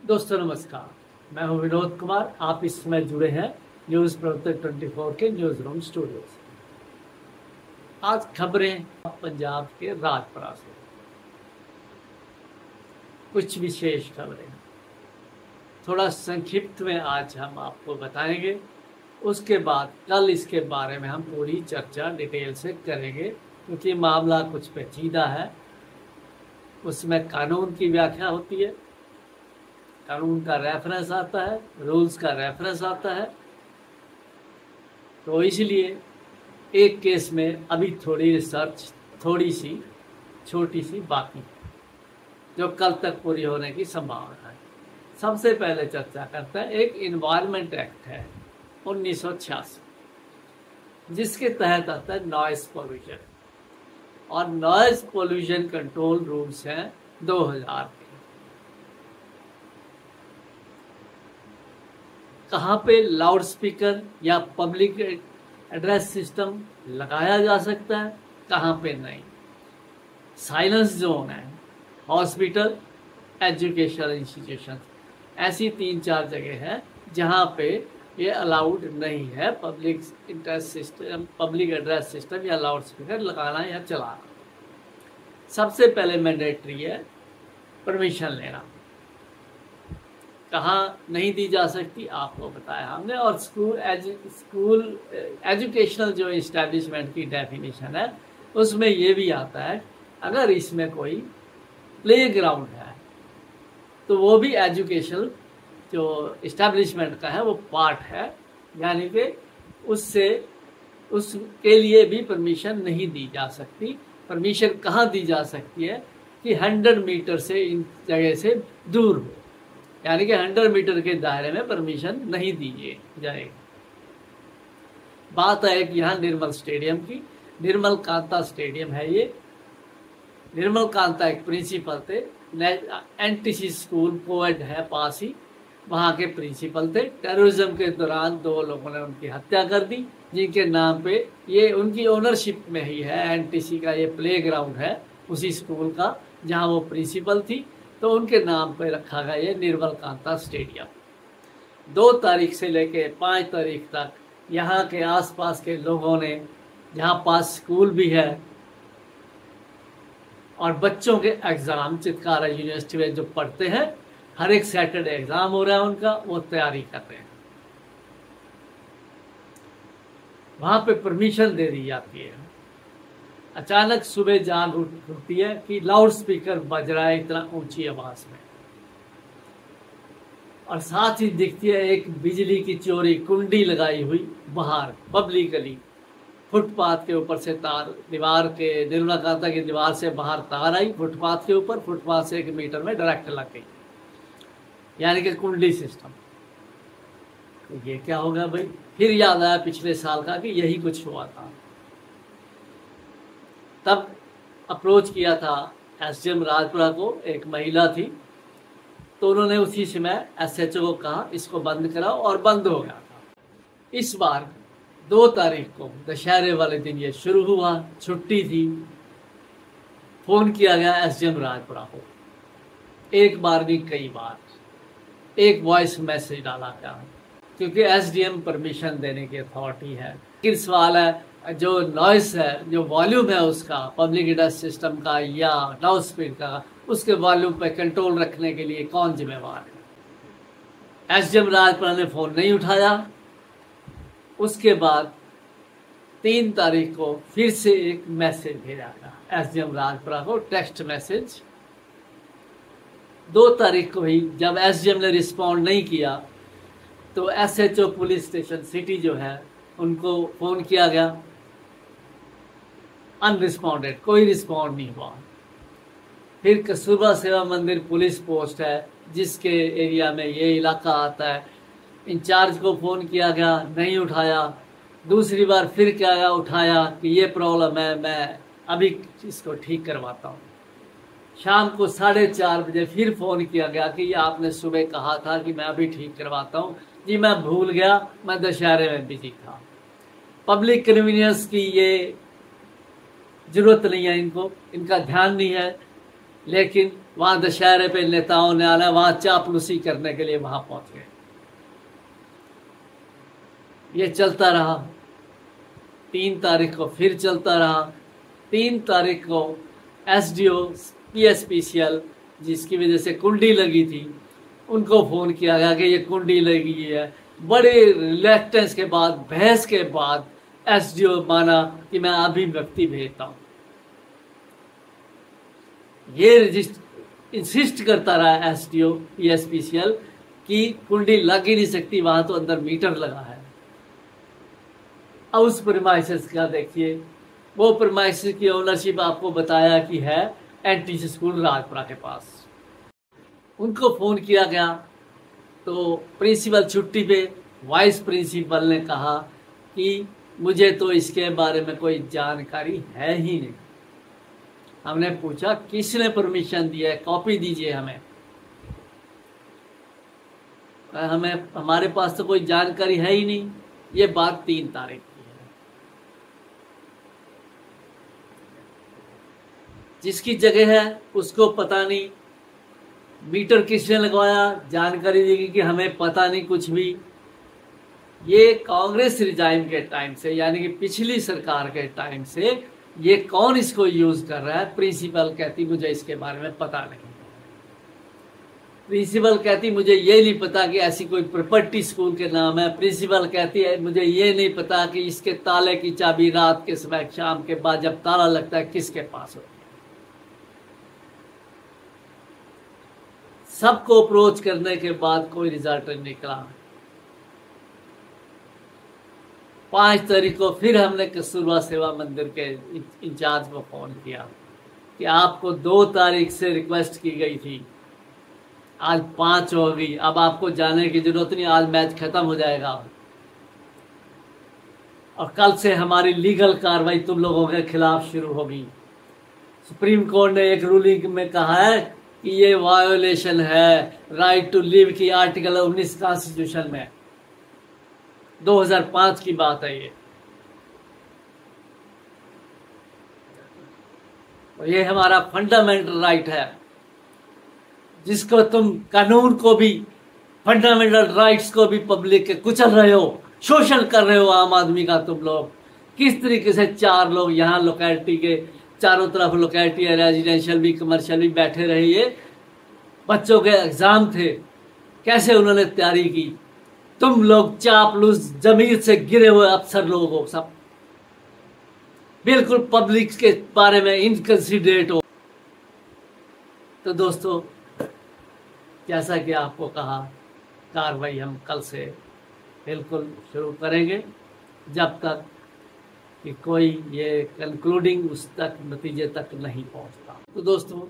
दोस्तों नमस्कार, मैं हूं विनोद कुमार। आप इस समय जुड़े हैं न्यूज़ प्रवर्तक 24 के न्यूज़ रूम स्टूडियो से। आज खबरें पंजाब के राजपुरा से, कुछ विशेष खबरें थोड़ा संक्षिप्त में आज हम आपको बताएंगे। उसके बाद कल इसके बारे में हम पूरी चर्चा डिटेल से करेंगे, क्योंकि मामला कुछ पेचीदा है। उसमें कानून की व्याख्या होती है, कानून का रेफरेंस आता है, रूल्स का रेफरेंस आता है। तो इसलिए एक केस में अभी थोड़ी रिसर्च थोड़ी सी छोटी सी बाकी है, जो कल तक पूरी होने की संभावना है। सबसे पहले चर्चा करते हैं, एक इन्वायरमेंट एक्ट है 1986, जिसके तहत आता है नॉइस पोल्यूशन, और नॉइस पोल्यूशन कंट्रोल रूल्स हैं 2000 के। कहाँ पे लाउड स्पीकर या पब्लिक एड्रेस सिस्टम लगाया जा सकता है, कहाँ पे नहीं। साइलेंस जोन है हॉस्पिटल, एजुकेशनल इंस्टीट्यूशन, ऐसी 3-4 जगह है जहाँ पे ये अलाउड नहीं है पब्लिक एड्रेस सिस्टम या लाउड स्पीकर लगाना या चलाना। सबसे पहले मैंडेटरी है परमिशन लेना। कहाँ नहीं दी जा सकती आपको बताया हमने। और स्कूल एजुकेशनल जो इस्टेब्लिशमेंट की डेफिनेशन है, उसमें ये भी आता है अगर इसमें कोई प्ले ग्राउंड है तो वो भी एजुकेशनल जो इस्टेब्लिशमेंट का है वो पार्ट है, यानी कि उसके लिए भी परमिशन नहीं दी जा सकती। परमिशन कहाँ दी जा सकती है कि 100 मीटर से इन जगह से दूर हो, यानी कि 100 मीटर के दायरे में परमिशन नहीं दी जाएगी। बात है कि यहाँ निर्मल स्टेडियम की, निर्मल कांता स्टेडियम है ये। निर्मल कांता एक प्रिंसिपल थे, एनटीसी स्कूल कोएड है पास ही, वहाँ के प्रिंसिपल थे। टेररिज्म के दौरान 2 लोगों ने उनकी हत्या कर दी, जिनके नाम पे ये उनकी ओनरशिप में ही है। एनटीसी का ये प्ले ग्राउंड है उसी स्कूल का जहाँ वो प्रिंसिपल थी, तो उनके नाम पे रखा गया ये निर्मल कांता स्टेडियम। 2 तारीख से लेके 5 तारीख तक यहाँ के आसपास के लोगों ने, जहाँ पास स्कूल भी है और बच्चों के एग्ज़ाम चितकारा यूनिवर्सिटी में जो पढ़ते हैं, हर एक सैटरडे एग्ज़ाम हो रहा है उनका, वो तैयारी कर रहे हैं। वहाँ पे परमिशन दे दी जाती है। अचानक सुबह जाग उठती है कि लाउड स्पीकर बज रहा है इतना ऊंची आवाज में, और साथ ही दिखती है एक बिजली की चोरी कुंडी लगाई हुई बाहर पब्लिकली, फुटपाथ के ऊपर से तार, दीवार के निर्मला कांता की दीवार से बाहर तार आई फुटपाथ के ऊपर, फुटपाथ से 1 मीटर में डायरेक्ट लग गई, यानी कि कुंडी सिस्टम। तो ये क्या होगा भाई? फिर याद आया पिछले साल का कि यही कुछ हुआ था। तब अप्रोच किया था एसडीएम राजपुरा को, एक महिला थी, तो उन्होंने उसी समय एसएचओ को कहा इसको बंद कराओ, और बंद हो गया था। इस बार 2 तारीख को दशहरे वाले दिन ये शुरू हुआ, छुट्टी थी। फोन किया गया एसडीएम राजपुरा को, एक बार नहीं कई बार, एक वॉइस मैसेज डाला गया, क्योंकि एसडीएम परमिशन देने की अथॉरिटी है। फिर सवाल है जो नॉइस है, जो वॉल्यूम है उसका, पब्लिक एड्रेस सिस्टम का या लाउड स्पीकर का, उसके वॉल्यूम पे कंट्रोल रखने के लिए कौन जिम्मेवार है? एसडीएम राजपुरा ने फ़ोन नहीं उठाया। उसके बाद 3 तारीख को फिर से एक मैसेज भेजा गया एसडीएम राजपुरा को, टेक्स्ट मैसेज। 2 तारीख को ही जब एसडीएम ने रिस्पॉन्ड नहीं किया, तो एसएचओ पुलिस स्टेशन सिटी जो है उनको फ़ोन किया गया, अनरिस्पॉन्डेड, कोई रिस्पॉन्ड नहीं हुआ। फिर कस्तूरबा सेवा मंदिर पुलिस पोस्ट है जिसके एरिया में ये इलाका आता है, इंचार्ज को फ़ोन किया गया, नहीं उठाया। दूसरी बार फिर क्या गया, उठाया कि ये प्रॉब्लम है, मैं अभी इसको ठीक करवाता हूँ। शाम को 4:30 बजे फिर फ़ोन किया गया कि ये आपने सुबह कहा था कि मैं अभी ठीक करवाता हूँ। जी मैं भूल गया, मैं दशहरे में बिजी था। पब्लिक कन्वीनियंस की ये ज़रूरत नहीं है, इनको इनका ध्यान नहीं है। लेकिन वहां दशहरे पे नेताओं ने आना, वहां चापलूसी करने के लिए वहां पहुंच गए। ये चलता रहा। 3 तारीख को फिर चलता रहा। 3 तारीख को एसडीओ पीएसपीसीएल, जिसकी वजह से कुंडी लगी थी, उनको फोन किया गया कि ये कुंडी लगी है। बड़े रिलेक्टेंस के बाद, बहस के बाद एसडीओ माना कि मैं अभी व्यक्ति भेजता हूं। ये इंसिस्ट करता रहा एसडीओ पीएसपीसीएल कि कुंडी लग ही नहीं सकती, वहां तो अंदर मीटर लगा है। अब उस प्रीमाइसेस का देखिए, वो प्रीमाइसेस की ओनरशिप आपको बताया कि है एनटीसी स्कूल राजपुरा के पास। उनको फोन किया गया तो प्रिंसिपल छुट्टी पे, वाइस प्रिंसिपल ने कहा कि मुझे तो इसके बारे में कोई जानकारी है ही नहीं। हमने पूछा किसने परमिशन दिया है, कॉपी दीजिए हमें। हमारे पास तो कोई जानकारी है ही नहीं। ये बात 3 तारीख की है। जिसकी जगह है उसको पता नहीं, मीटर किसने लगवाया, जानकारी देगी कि हमें पता नहीं कुछ भी। ये कांग्रेस रिजाइम के टाइम से, यानी कि पिछली सरकार के टाइम से ये कौन इसको यूज कर रहा है। प्रिंसिपल कहती मुझे इसके बारे में पता नहीं। प्रिंसिपल कहती मुझे ये नहीं पता कि ऐसी कोई प्रॉपर्टी स्कूल के नाम है। प्रिंसिपल कहती है मुझे ये नहीं पता कि इसके ताले की चाबी रात के समय, शाम के बाद जब ताला लगता है, किसके पास होती है। सबको अप्रोच करने के बाद कोई रिजल्ट नहीं निकला। 5 तारीख को फिर हमने कस्तूरबा सेवा मंदिर के इंचार्ज को फोन किया कि आपको 2 तारीख से रिक्वेस्ट की गई थी, आज 5 हो गई, अब आपको जाने की जरूरत नहीं, आज मैच खत्म हो जाएगा और कल से हमारी लीगल कार्रवाई तुम लोगों के खिलाफ शुरू होगी। सुप्रीम कोर्ट ने एक रूलिंग में कहा है कि ये वायोलेशन है राइट टू लिव की, आर्टिकल 19 कॉन्स्टिट्यूशन में, 2005 की बात है ये। और ये हमारा फंडामेंटल राइट है, जिसको तुम कानून को भी, फंडामेंटल राइट्स को भी पब्लिक के कुचल रहे हो, शोषण कर रहे हो आम आदमी का। तुम लोग किस तरीके से 4 लोग यहाँ लोकेलिटी के चारों तरफ, लोकेलिटी है, रेजिडेंशियल भी, कमर्शियल भी, बैठे रहे। ये बच्चों के एग्जाम थे, कैसे उन्होंने तैयारी की। तुम लोग चापलूस, जमीन से गिरे हुए अफसर लोग हो, सब बिल्कुल पब्लिक के बारे में इनकंसिडरेट हो। तो दोस्तों, जैसा कि आपको कहा, कार्रवाई हम कल से बिल्कुल शुरू करेंगे, जब तक कि कोई ये कंक्लूडिंग उस तक नतीजे तक नहीं पहुंचता। तो दोस्तों,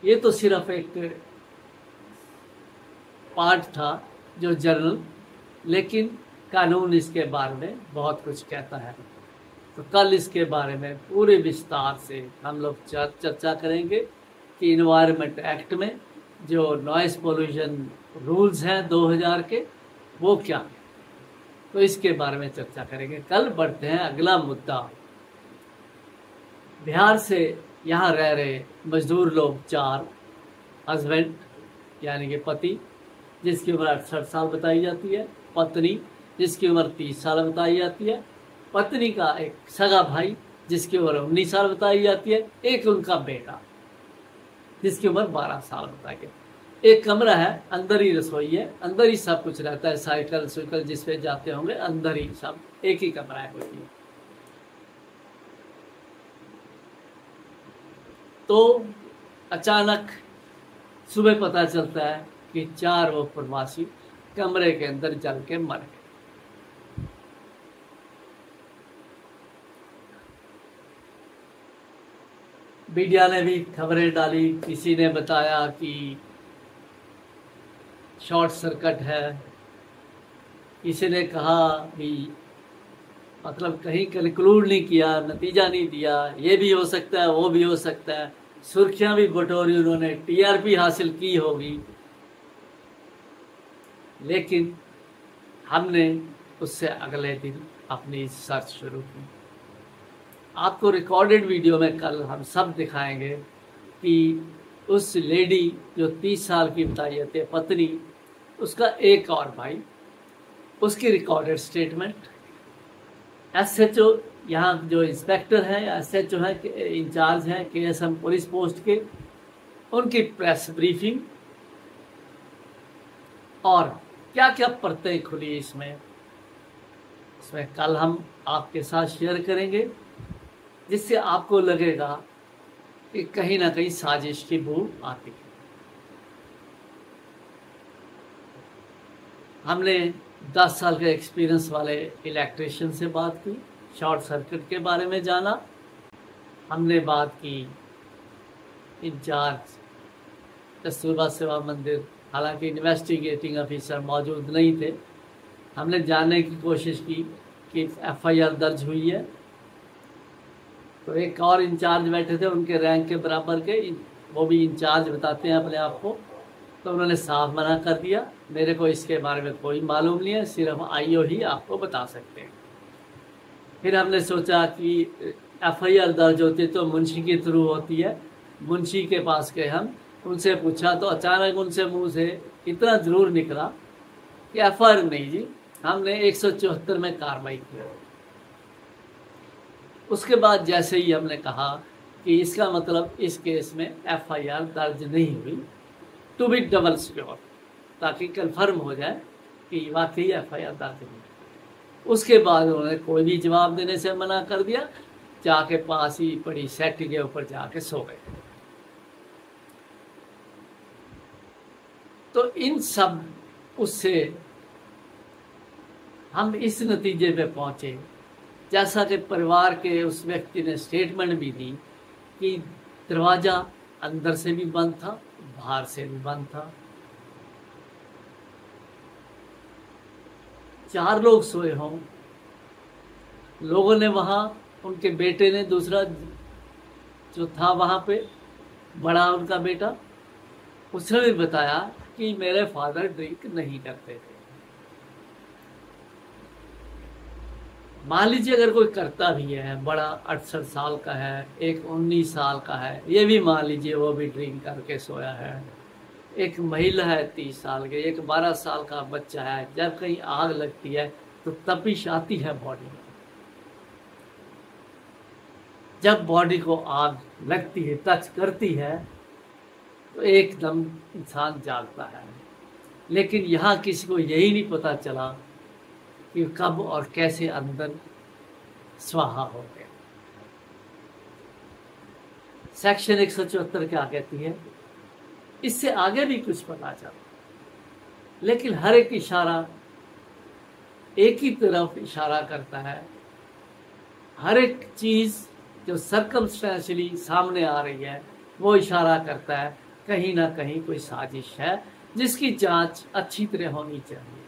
ये तो सिर्फ एक पार्ट था जो जनरल, लेकिन कानून इसके बारे में बहुत कुछ कहता है। तो कल इसके बारे में पूरे विस्तार से हम लोग चर्चा करेंगे कि इन्वायरमेंट एक्ट में जो नॉइस पोल्यूशन रूल्स हैं 2000 के, वो क्या है। तो इसके बारे में चर्चा करेंगे। कल बढ़ते हैं अगला मुद्दा। बिहार से यहाँ रह रहे मजदूर लोग 4, हस्बैंड यानी कि पति जिसकी उम्र 68 साल बताई जाती है, पत्नी जिसकी उम्र 30 साल बताई जाती है, पत्नी का एक सगा भाई जिसकी उम्र 19 साल बताई जाती है, एक उनका बेटा जिसकी उम्र 12 साल बताई गई। एक कमरा है, अंदर ही रसोई है, अंदर ही सब कुछ रहता है, साइकिल जिस पे जाते होंगे अंदर ही सब, एक ही कमरा है कोई। तो अचानक सुबह पता चलता है कि 4 वो प्रवासी कमरे के अंदर जल के मर गए। मीडिया ने भी खबरें डाली, किसी ने बताया कि शॉर्ट सर्किट है, किसी ने कहा भी, मतलब कहीं कंक्लूड नहीं किया, नतीजा नहीं दिया, ये भी हो सकता है, वो भी हो सकता है। सुर्खियां भी बटोरी उन्होंने, टीआरपी हासिल की होगी, लेकिन हमने उससे अगले दिन अपनी सर्च शुरू की। आपको रिकॉर्डेड वीडियो में कल हम सब दिखाएंगे कि उस लेडी जो 30 साल की बताई जाती है पत्नी, उसका एक और भाई, उसकी रिकॉर्डेड स्टेटमेंट, एसएचओ यहाँ जो इंस्पेक्टर हैं या एसएचओ हैं, इंचार्ज हैं केएसएम पुलिस पोस्ट के, उनकी प्रेस ब्रीफिंग, और क्या क्या परतें खुली इसमें कल हम आपके साथ शेयर करेंगे, जिससे आपको लगेगा कि कहीं ना कहीं साजिश की बू आती है। हमने 10 साल के एक्सपीरियंस वाले इलेक्ट्रिशियन से बात की, शॉर्ट सर्किट के बारे में जाना। हमने बात की इंचार्ज कस्तूरबा सेवा मंदिर, हालांकि इन्वेस्टिगेटिंग ऑफिसर मौजूद नहीं थे। हमने जानने की कोशिश की कि एफआईआर दर्ज हुई है, तो एक और इंचार्ज बैठे थे उनके रैंक के बराबर के, वो भी इंचार्ज बताते हैं अपने आप को, तो उन्होंने साफ मना कर दिया, मेरे को इसके बारे में कोई मालूम नहीं है, सिर्फ आईओ ही आपको बता सकते हैं। फिर हमने सोचा कि एफआईआर दर्ज होती तो मुंशी के थ्रू होती है, मुंशी के पास गए हम, उनसे पूछा तो अचानक उनसे मुंह से इतना ज़रूर निकला कि एफआईआर नहीं जी, हमने 174 में कार्रवाई की। उसके बाद जैसे ही हमने कहा कि इसका मतलब इस केस में एफआईआर दर्ज नहीं हुई, टू बी डबल श्योर, ताकि कंफर्म हो जाए कि वाकई एफआईआर दर्ज हुई। उसके बाद उन्होंने कोई भी जवाब देने से मना कर दिया, जाके पास ही पड़ी सेट के ऊपर जाके सो गए। तो इन सब उससे हम इस नतीजे पे पहुंचे, जैसा कि परिवार के उस व्यक्ति ने स्टेटमेंट भी दी कि दरवाज़ा अंदर से भी बंद था, बाहर से भी बंद था, 4 लोग सोए हों। लोगों ने वहाँ, उनके बेटे ने, दूसरा जो था वहाँ पे बड़ा उनका बेटा, उसने भी बताया कि मेरे फादर ड्रिंक नहीं करते थे। मान लीजिए अगर कोई करता भी है, बड़ा 68 साल का है, एक 19 साल का है, ये भी मान लीजिए वो भी ड्रिंक करके सोया है, एक महिला है 30 साल के, एक 12 साल का बच्चा है, जब कहीं आग लगती है तो तपिश आती है बॉडी में। जब बॉडी को आग लगती है, टच करती है, तो एकदम इंसान जागता है। लेकिन यहाँ किसी को यही नहीं पता चला कि कब और कैसे अंदर स्वाहा हो गया। सेक्शन 174 क्या कहती है, इससे आगे भी कुछ पता चला, लेकिन हर एक इशारा एक ही तरफ इशारा करता है। हर एक चीज़ जो सर्कमस्टेंशियली सामने आ रही है वो इशारा करता है कहीं ना कहीं कोई साजिश है, जिसकी जांच अच्छी तरह होनी चाहिए।